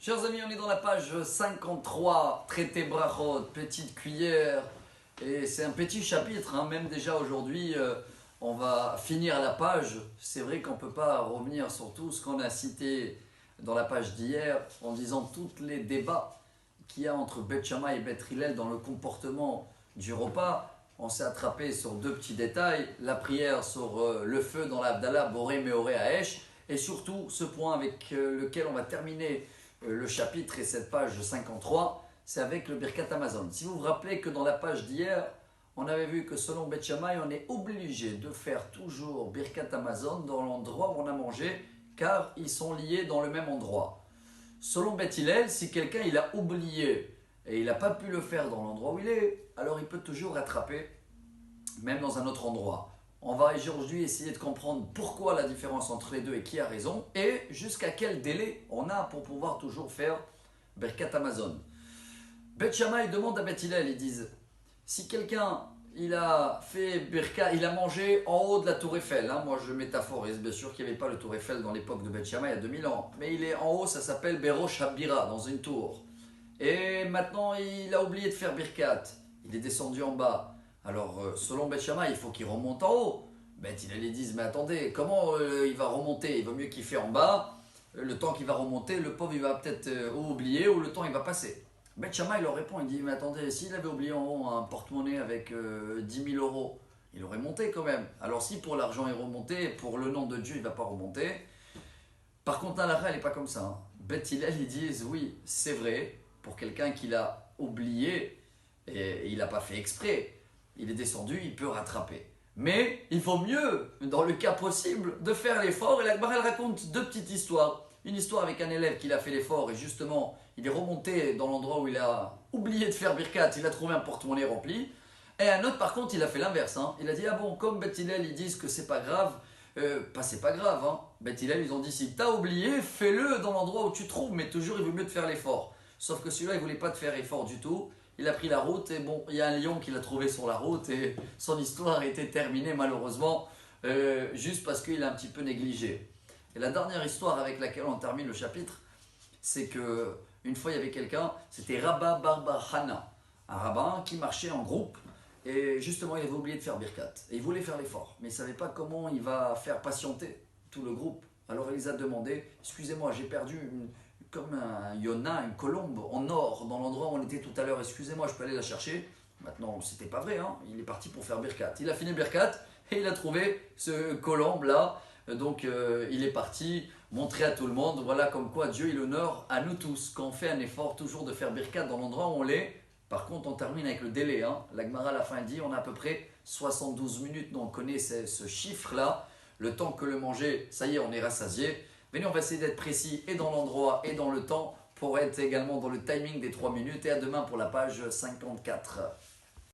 Chers amis, on est dans la page 53, traité brachot, petite cuillère. Et c'est un petit chapitre, hein. Même déjà aujourd'hui, on va finir la page. C'est vrai qu'on ne peut pas revenir sur tout ce qu'on a cité dans la page d'hier en disant tous les débats qu'il y a entre Beth Shammai et Beth Hillel dans le comportement du repas. On s'est attrapé sur deux petits détails, la prière sur le feu dans l'Avdallah, Boré Meoré Haesh, et surtout ce point avec lequel on va terminer le chapitre et cette page 53, c'est avec le Birkat Hamazon. Si vous vous rappelez que dans la page d'hier, on avait vu que selon Beth Shammai, on est obligé de faire toujours Birkat Hamazon dans l'endroit où on a mangé, car ils sont liés dans le même endroit. Selon Beth Hillel, si quelqu'un il a oublié et il n'a pas pu le faire dans l'endroit où il est, alors il peut toujours rattraper, même dans un autre endroit. On va aujourd'hui essayer de comprendre pourquoi la différence entre les deux et qui a raison, et jusqu'à quel délai on a pour pouvoir toujours faire Birkat Hamazon. Beth Shammai demande à Beth Hillel, ils disent, si quelqu'un il a fait Birkat, il a mangé en haut de la tour Eiffel, hein, moi je métaphorise, bien sûr qu'il n'y avait pas le tour Eiffel dans l'époque de Beth Shammai il y a 2000 ans, mais il est en haut, ça s'appelle Berosh Habira, dans une tour. Et maintenant il a oublié de faire Birkat, il est descendu en bas. Alors, selon Beth Shammai, il faut qu'il remonte en haut. Beth Hillel ils disent, mais attendez, comment il va remonter? Il vaut mieux qu'il fait en bas. Le temps qu'il va remonter, le pauvre il va peut-être oublier ou le temps il va passer. Beth Shammai leur répond, il dit, mais attendez, s'il avait oublié en haut un porte-monnaie avec 10 000 euros, il aurait monté quand même. Alors si pour l'argent il remontait, pour le nom de Dieu il ne va pas remonter. Par contre, l'halakha elle n'est pas comme ça. Hein. Beth Hillel ils disent, oui, c'est vrai, pour quelqu'un qui l'a oublié et il n'a pas fait exprès. Il est descendu, il peut rattraper. Mais il vaut mieux, dans le cas possible, de faire l'effort. Et la Gemara raconte deux petites histoires. Une histoire avec un élève qui a fait l'effort et justement, il est remonté dans l'endroit où il a oublié de faire Birkat, il a trouvé un porte-monnaie rempli. Et un autre, par contre, il a fait l'inverse. Hein. Il a dit, ah bon, comme Beth Hillel, ils disent que c'est pas grave, c'est pas grave. Hein. Beth Hillel, ils ont dit, si t'as oublié, fais-le dans l'endroit où tu trouves, mais toujours, il vaut mieux de faire l'effort. Sauf que celui-là, il voulait pas te faire effort du tout. Il a pris la route et bon, il y a un lion qui l'a trouvé sur la route et son histoire était terminée malheureusement juste parce qu'il a un petit peu négligé. Et la dernière histoire avec laquelle on termine le chapitre, c'est que une fois il y avait quelqu'un, c'était Rabba Barba Hana, un rabbin qui marchait en groupe et justement il avait oublié de faire Birkat et il voulait faire l'effort, mais il ne savait pas comment il va faire patienter tout le groupe. Alors il les a demandé, excusez-moi j'ai perdu comme un yona, une colombe en or dans l'endroit où on était tout à l'heure, excusez-moi je peux aller la chercher. Maintenant c'était pas vrai, hein. Il est parti pour faire Birkat, il a fini Birkat et il a trouvé ce colombe là, donc il est parti montrer à tout le monde, voilà comme quoi Dieu il honore à nous tous, quand on fait un effort toujours de faire Birkat dans l'endroit où on l'est. Par contre on termine avec le délai, hein. La Gemara à la fin dit on a à peu près 72 minutes, donc on connaît ce chiffre là, le temps que le manger, ça y est on est rassasié. Mais nous, on va essayer d'être précis et dans l'endroit et dans le temps pour être également dans le timing des 3 minutes. Et à demain pour la page 54.